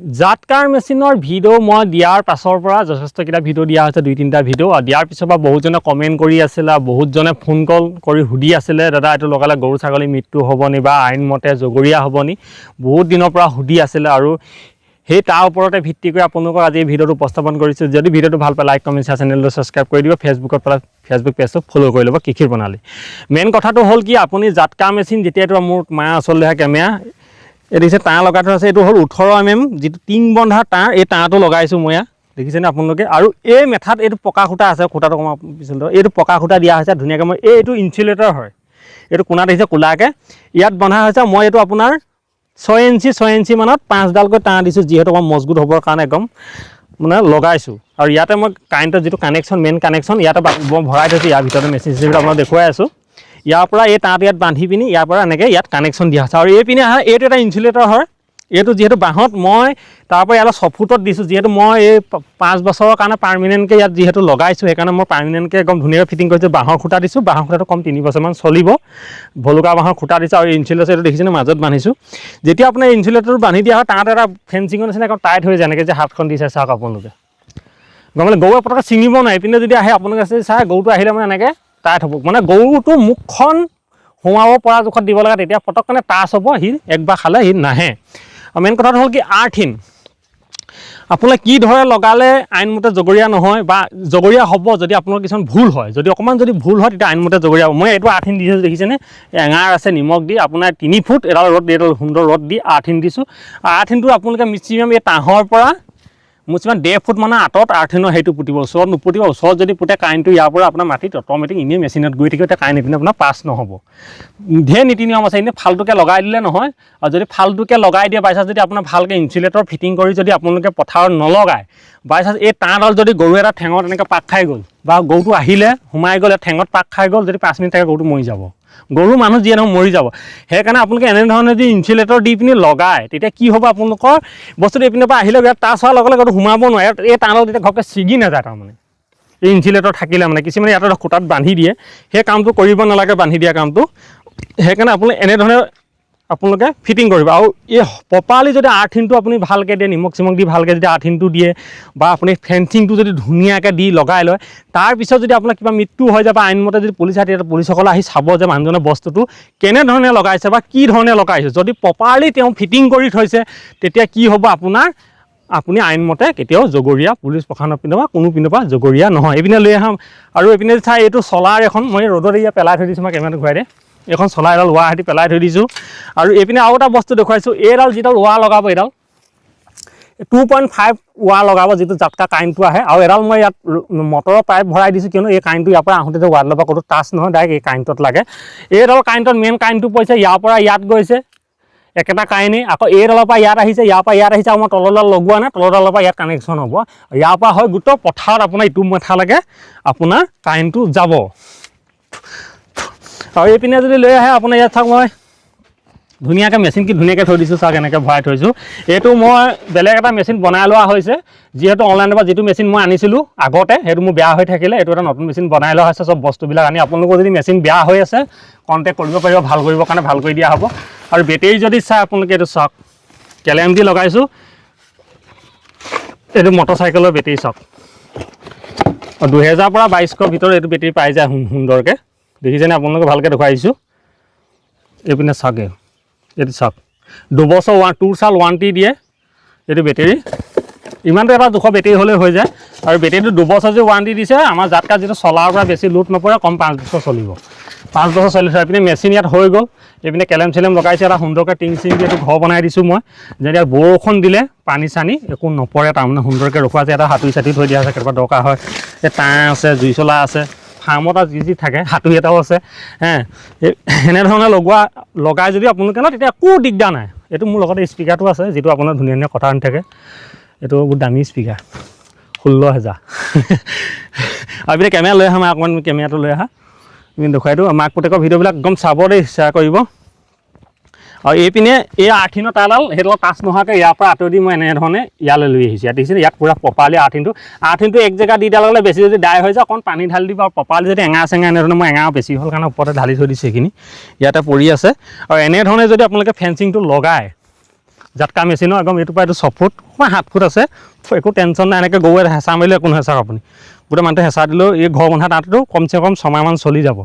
জাটকাৰ মেচিনৰ ভিডিঅ' মই দিয়াৰ পাছৰ পৰা যথেষ্টকেইটা ভিডিঅ' দিয়া হৈছে 2-3টা ভিডিঅ' দিয়াৰ পিছৰ পৰা বহুতজনে কমেণ্ট কৰি আছিলে বহুতজনে ফোন কল কৰি সুধি আছিলে দাদা এইটো লগালে গৰু ছাগলী মৃত্যু হ'ব নি বা আইনমতে জগৰীয়া হ'ব নি বহুত দিনৰ পৰা সুধি আছিলে আৰু সেই তাৰ ওপৰতে ভিত্তি কৰি আপোনালোকক আজি এই ভিডিঅ'টো উপস্থাপন কৰিছোঁ যদি ভিডিঅ'টো ভাল পায় লাইক কমেণ্ট শ্বেয়াৰ চেনেলটো ছাবস্ক্ৰাইব কৰি দিব ফেচবুকত পালে ফেচবুক পেজটো ফ'ল' কৰি ল'ব কৃষিৰ প্ৰণালী মেইন কথাটো হ'ল কি আপুনি জাটকাৰ মেচিন যেতিয়া এইটো মোৰ মাৰ ওচৰলৈ আহে কেমেৰা এই দেখিছে তাঁৰ লগাই থোৱা আছে এইটো হ'ল 18 mm যিটো টিং বন্ধা তাঁৰ এই তাঁৰটো লগাইছোঁ মই দেখিছেনে আপোনালোকে আৰু এই মেথাত এইটো পকা খুঁটা আছে খুঁটাটো কমা পিছত এইটো পকা খুঁটা দিয়া হৈছে ধুনীয়াকৈ মই এইটো ইনচুলেটৰ হয় এইটো কোণা দেখিছে কোলাকৈ ইয়াত বন্ধা হৈছে মই এইটো আপোনাৰ 6 ইঞ্চি মানত 5ডালকৈ তাঁৰ দিছোঁ যিহেতু মই মজবুত হ'বৰ কাৰণে একদম মানে লগাইছোঁ আৰু ইয়াতে মই কাৰেণ্টৰ যিটো কানেকশ্যন মেইন কানেকশ্যন ইয়াতে মই ভৰাই থৈছোঁ ইয়াৰ ভিতৰতে মেচিন চেচিনবিলাক আপোনাক দেখুৱাই আছোঁ ইয়াৰ পৰা এই তাঁৰটো ইয়াত বান্ধি পিনি ইয়াৰ পৰা এনেকৈ ইয়াত কানেকশ্যন দিয়া হৈছে আৰু এই পিনে আহে এইটো এটা ইনচুলেটৰ হয় এইটো যিহেতু বাঁহত মই তাৰ পৰা ইয়াত 6 ফুটত দিছোঁ যিহেতু মই এই 5 বছৰৰ কাৰণে পাৰ্মানেণ্টকৈ ইয়াত যিহেতু লগাইছোঁ সেইকাৰণে মই পাৰ্মানেণ্টকৈ একদম ধুনীয়াকৈ ফিটিং কৰিছোঁ বাঁহৰ খুঁটা দিছোঁ বাঁহৰ খুঁটাটো কম 3 বছৰমান চলিব ভলুকা বাঁহৰ খুঁটা দিছোঁ আৰু ইনচুলেটৰ এইটো দেখিছেনে মাজত বান্ধিছোঁ যেতিয়া আপোনাৰ ইনচুলেটৰটো বান্ধি দিয়া হয় তাত এটা ফেঞ্চিঙৰ নিচিনা একদম টাইট হৈ যায় যেনেকৈ যে হাতখন দিছে চাওক আপোনালোকে গম পালে গৰুৱে পটককৈ ছিঙিব নোৱাৰে এইপিনে যদি আহে আপোনালোকে চাই গৰুটো আহিলে মানে এনেকৈ টাইট হ'ব মানে গৰুটো মুখখন সোমাব পৰা জোখত দিব লাগে তেতিয়া পটককৈ টাচ হ'ব সি একবাৰ খালে সি নাহে আৰু মেইন কথাটো হ'ল কি আৰ্থিন আপোনালোকে কি ধৰে লগালে আইনমতে জগৰীয়া নহয় বা জগৰীয়া হ'ব যদি আপোনাৰ কিছুমান ভুল হয় যদি অকণমান যদি ভুল হয় তেতিয়া আইনমতে জগৰীয়া হ'ব মই এইটো আৰ্থিন দিছোঁ দেখিছেনে এঙাৰ আছে নিমখ দি আপোনাৰ 3 ফুট এডাল ৰ'দ এডাল সুন্দৰ ৰ'দ দি আৰ্থিন দিছোঁ আৰ্থিনটো আপোনালোকে মেক্সিমাম এই তাঁহৰ পৰা মুচিমান 1.5 ফুট মানৰ আঁতৰত আৰ্থিনৰ সেইটো পুতিব ওচৰত নুপুতিব ওচৰত যদি পুতে কাৰেণ্টটো ইয়াৰ পৰা আপোনাৰ মাটিত অট'মেটিক এনেই মেচিনত গৈ থাকিব তেতিয়া কাৰেণ্ট এইপিনে আপোনাৰ পাছ নহ'ব ঢেৰ নীতি নিয়ম আছে এনেই ফাল্টুকৈ লগাই দিলে নহয় আৰু যদি ফাল্টুকৈ লগাই দিয়ে বাইচাঞ্চ যদি আপোনাৰ ভালকৈ ইনচুলেটৰ ফিটিং কৰি যদি আপোনালোকে পথাৰত নলগায় বাইচাঞ্চ এই তাঁৰডাল যদি গৰু এটা ঠেঙত এনেকৈ পাক খাই গ'ল বা গৰুটো আহিলে সোমাই গ'লে ঠেঙত পাক খাই গ'ল যদি 5 মিনিট থাকে গৰুটো মৰি যাব গৰু মানুহ যিয়ে নহয় মৰি যাব সেইকাৰণে আপোনালোকে এনেধৰণে যদি ইনচুলেটৰ দি পিনি লগায় তেতিয়া কি হ'ব আপোনালোকৰ বস্তুটো এইপিনৰ পৰা আহিলে ইয়াত টাচ হোৱাৰ লগে লগে সোমাব নোৱাৰে এই টানত তেতিয়া ঘপকৈ ছিগি নাযায় তাৰমানে এই ইনচুলেটৰ থাকিলে মানে কিছুমানে ইয়াত এটা খুঁটাত বান্ধি দিয়ে সেই কামটো কৰিব নালাগে বান্ধি দিয়া কামটো সেইকাৰণে আপোনালোকে এনেধৰণে আপোনালোকে ফিটিং কৰিব আৰু এই প্ৰপাৰলি যদি আৰ্থিনটো আপুনি ভালকৈ দিয়ে নিমখ চিমখ দি ভালকৈ যদি আৰ্থিনটো দিয়ে বা আপুনি ফেঞ্চিংটো যদি ধুনীয়াকৈ দি লগাই লয় তাৰপিছত যদি আপোনাৰ কিবা মৃত্যু হৈ যায় বা আইনমতে যদি পুলিচ আহে তেতিয়া পুলিচসকলে আহি চাব যে মানুহজনে বস্তুটো কেনেধৰণে লগাইছে বা কি ধৰণে লগাইছে যদি প্ৰপাৰলি তেওঁ ফিটিং কৰি থৈছে তেতিয়া কি হ'ব আপোনাৰ আপুনি আইনমতে কেতিয়াও জগৰীয়া পুলিচ প্ৰশাসনৰ পিনৰ পৰা কোনো পিনৰ পৰা জগৰীয়া নহয় এইপিনে লৈ আহোঁ আৰু এইপিনে চাই এইটো চলাৰ এখন মই ৰ'দত ইয়াত পেলাই থৈ দিছোঁ মই কেমেৰাটো ঘূৰাই দিয়ে এখন চলাই এডাল ৱাৰ সৈতে পেলাই থৈ দিছোঁ আৰু এইপিনে আৰু এটা বস্তু দেখুৱাইছোঁ এইডাল যিডাল ৱাৰ লগাব এইডাল 2.5 ৱাৰ লগাব যিটো জাটকা কাৰেণ্টটো আহে আৰু এডাল মই ইয়াত মটৰৰ পাইপ ভৰাই দিছোঁ কিয়নো এই কাৰেণ্টটো ইয়াৰ পৰা আহোঁতে যে ৱাৰ্ডৰ পৰা ক'তো টাচ নহয় ডাইৰেক্ট এই কাৰেণ্টত লাগে এইডাল কাৰেণ্টত মেইন কাৰেণ্টটো পৰিছে ইয়াৰ পৰা ইয়াত গৈছে একেটা কাৰেণ্টেই আকৌ এইডালৰ পৰা ইয়াত আহিছে ইয়াৰ পৰা ইয়াত আহিছে আৰু মই তলৰডাল লগোৱা নাই তলৰডালৰ পৰা ইয়াত কানেকশ্যন হ'ব ইয়াৰ পৰা হয় গোটেই পথাৰত আপোনাৰ ইটো মেথালৈকে আপোনাৰ কাৰেণ্টটো যাব আৰু এইপিনে যদি লৈ আহে আপোনাৰ ইয়াত চাওক মই ধুনীয়াকৈ মেচিন কি ধুনীয়াকৈ থৈ দিছোঁ চাওক এনেকৈ ভৰাই থৈছোঁ এইটো মই বেলেগ এটা মেচিন বনাই লোৱা হৈছে যিহেতু অনলাইনৰ পৰা যিটো মেচিন মই আনিছিলোঁ আগতে সেইটো মোৰ বেয়া হৈ থাকিলে এইটো এটা নতুন মেচিন বনাই লোৱা হৈছে চব বস্তুবিলাক আনি আপোনালোকৰ যদি মেচিন বেয়া হৈ আছে কণ্টেক্ট কৰিব পাৰিব ভাল কৰিবৰ কাৰণে ভাল কৰি দিয়া হ'ব আৰু বেটেৰী যদি চাই আপোনালোকে এইটো চাওক কেলেম দি লগাইছোঁ এইটো মটৰচাইকেলৰ বেটেৰী চাওক 2000 পৰা 2200 ভিতৰত এইটো বেটেৰী পাই যায় সুন্দৰকৈ দেখিছেনে আপোনালোকে ভালকৈ দেখুৱাইছোঁ এইপিনে চাওক এইটো চাওক 2 বছৰ 2 সাল ৱাৰেণ্টি দিয়ে এইটো বেটেৰী ইমানটো এটা জোখৰ বেটেৰী হ'লে হৈ যায় আৰু বেটেৰীটো 2 বছৰ যে ৱাৰেণ্টি দিছে আমাৰ জাটকা যিটো চলাৰ পৰা বেছি লোড নপৰে কম 5 বছৰ চলিব 5 বছৰ চলিছে এইপিনে মেচিন ইয়াত হৈ গ'ল এইপিনে কেলেম চেলেম লগাইছে এটা সুন্দৰকৈ টিং চিং দি এইটো ঘৰ বনাই দিছোঁ মই যেতিয়া বৰষুণ দিলে পানী চানী একো নপৰে তাৰমানে সুন্দৰকৈ ৰখোৱা আছে এটা হাতুৰি চাতুৰি থৈ দিয়া আছে কেতিয়াবা দৰকাৰ হয় এই তাঁৰ আছে জুই চলা আছে ফাৰ্মত আৰু যি থাকে হাতুৰি এটাও আছে এনেধৰণে লগাই যদি আপোনালোকে ন তেতিয়া একো দিগদাৰ নাই এইটো মোৰ লগতে স্পীকাৰটো আছে যিটো আপোনাৰ ধুনীয়া ধুনীয়া কথা আনি থাকে এইটো বহুত দামী স্পীকাৰ 16000 আৰু এইপিনে কেমেৰা লৈ আহা মই অকণমান কেমেৰাটো লৈ আহা তুমি দেখুৱাই দিওঁ মাক পুতেকৰ ভিডিঅ'বিলাক একদম চাব দেই শ্বেয়াৰ কৰিব আৰু এইপিনে এই আৰ্থিনৰ তাঁৰডাল সেইডাল টাচ নোহোৱাকৈ ইয়াৰ পৰা আঁতৰি দি মই এনেধৰণে ইয়ালৈ লৈ আহিছোঁ ইয়াত দেখিছে ইয়াত পূৰা প্ৰপাৰলি আৰ্থিনটো এক জেগা দি দিয়াৰ লগে বেছি যদি ডাই হৈ যায় অকণ পানী ঢালি দিব আৰু প্ৰপাৰলি যদি এঙা চেঙা এনেধৰণে মই এঙা বেছি হ'ল কাৰণে ওপৰতে ঢালি থৈ দিছোঁ সেইখিনি ইয়াতে পৰি আছে আৰু এনেধৰণে যদি আপোনালোকে ফেঞ্চিংটো লগায় জাটকা মেচিনৰ একদম এইটোৰ পৰা এইটো 6 ফুট 7 ফুট আছে, একো টেনশ্যন নাই। এনেকৈ গৰুৱে হেঁচা মাৰিলে একো নহয় চাওক আপুনি, গোটেই মানুহটো হেঁচা দিলেও এই ঘৰ বন্ধা তাঁতটো কমচে কম 6 মাহমান চলি যাব।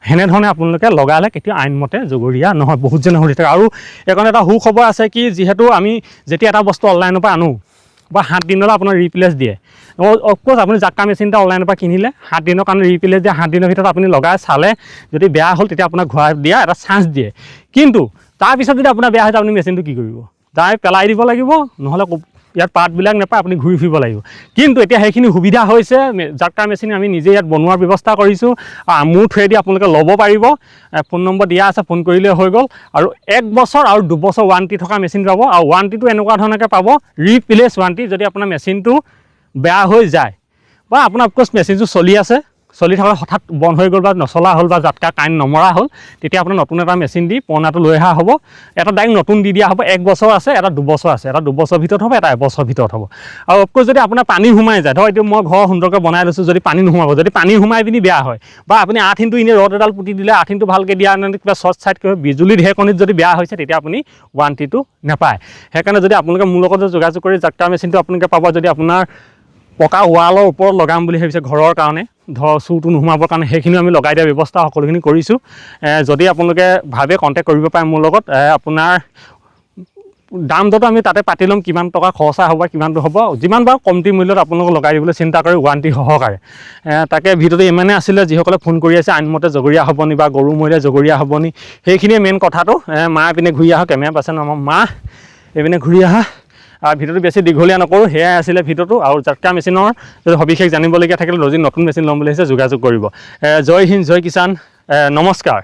সেনেধৰণে আপোনালোকে লগালে কেতিয়াও আইনমতে জগৰীয়া নহয়, বহুত যেনে হৈ থাকে। আৰু এইকণ এটা সুখবৰ আছে কি, যিহেতু আমি যেতিয়া এটা বস্তু অনলাইনৰ পৰা আনো বা 7 দিনলৈ আপোনাৰ ৰিপ্লেচ দিয়ে। অফক'ৰ্ছ আপুনি জাটকা মেচিন এটা অনলাইনৰ পৰা কিনিলে 7 দিনৰ কাৰণে ৰিপ্লেচ দিয়ে, 7 দিনৰ ভিতৰত আপুনি লগাই চালে যদি বেয়া হ'ল তেতিয়া আপোনাক ঘূৰাই দিয়া এটা চান্স দিয়ে। কিন্তু তাৰপিছত যদি আপোনাৰ বেয়া হয় আপুনি মেচিনটো কি কৰিব, দাই পেলাই দিব লাগিব, নহ'লে ইয়াত পাৰ্টবিলাক নাপায়, আপুনি ঘূৰি ফুৰিব লাগিব। কিন্তু এতিয়া সেইখিনি সুবিধা হৈছে, জাটকা মেচিন আমি নিজে ইয়াত বনোৱাৰ ব্যৱস্থা কৰিছোঁ। মোৰ থ্ৰুৱেদি আপোনালোকে ল'ব পাৰিব, ফোন নম্বৰ দিয়া আছে, ফোন কৰিলে হৈ গ'ল। আৰু 1 বছৰ আৰু 2 বছৰ ৱাৰেণ্টি থকা মেচিন পাব। আৰু ৱাৰেণ্টিটো এনেকুৱা ধৰণকৈ পাব, ৰিপ্লেচ ৱাৰেণ্টি। যদি আপোনাৰ মেচিনটো বেয়া হৈ যায় বা আপোনাৰ অফক'ৰ্ছ মেচিনটো চলি আছে, চলি থকা হঠাৎ বন্ধ হৈ গ'ল বা নচলা হ'ল বা জাটকা কাৰেণ্ট নমৰা হ'ল, তেতিয়া আপোনাৰ নতুন এটা মেচিন দি পুৰণাটো লৈ অহা হ'ব। এটা ডাইৰেক্ট নতুন দি দিয়া হ'ব। 1 বছৰ আছে, এটা 2 বছৰ আছে, এটা 2 বছৰৰ ভিতৰত হ'ব, এটা 1 বছৰৰ ভিতৰত হ'ব। আৰু অফক'ৰ্ছ যদি আপোনাৰ পানী সোমাই যায়, ধৰক এতিয়া মই ঘৰ সুন্দৰকৈ বনাই লৈছোঁ, যদি পানী নোসোমাব, যদি পানী সোমাই পিনি বেয়া হয় বা আপুনি আৰ্থিংটো এনেই ৰড এডাল পুতি দিলে, আৰ্থিংটো ভালকৈ দিয়া নাই, কিবা শ্বৰ্ট চাৰ্কিট বিজুলী ঢেৰেকণিত যদি বেয়া হৈছে, তেতিয়া আপুনি ৱাৰেণ্টিটো নাপায়। সেইকাৰণে যদি আপোনালোকে মোৰ লগত যোগাযোগ কৰি জাটকা মেচিনটো আপোনালোকে পাব। যদি আপোনাৰ পকা ৱালৰ ওপৰত লগাম বুলি ভাবিছে ঘৰৰ কাৰণে, ধৰ চুৰটো নোসোমাবৰ কাৰণে, সেইখিনিও আমি লগাই দিয়া ব্যৱস্থা সকলোখিনি কৰিছোঁ। যদি আপোনালোকে ভাবে কণ্টেক্ট কৰিব পাৰে মোৰ লগত। আপোনাৰ দাম দৰটো আমি তাতে পাতি ল'ম, কিমান টকা খৰচা হ'ব, কিমানটো হ'ব, যিমান বাৰু কমটি মূল্যত আপোনালোকক লগাই দিবলৈ চিন্তা কৰি ৱাৰেণ্টি সহকাৰে। তাকে ভিডিঅ'টো ইমানেই আছিলে। যিসকলে ফোন কৰি আছে আইনমতে জগৰীয়া হ'ব নি বা গৰু মৰিলে জগৰীয়া হ'ব নি, সেইখিনিয়ে মেইন কথাটো। মা এইপিনে ঘূৰি আহক, কেমেৰা পাৰ্চন আমাৰ মা এইপিনে ঘূৰি আহা। ভিডিঅ'টো বেছি দীঘলীয়া নকৰোঁ, সেয়াই আছিলে ভিডিঅ'টো। আৰু জাটকা মেচিনৰ যদি সবিশেষ জানিবলগীয়া থাকিলে, যদি নতুন মেচিন ল'ম বুলি ভাবিছে যোগাযোগ কৰিব। জয় হিন্দ, জয় কিষাণ, নমস্কাৰ।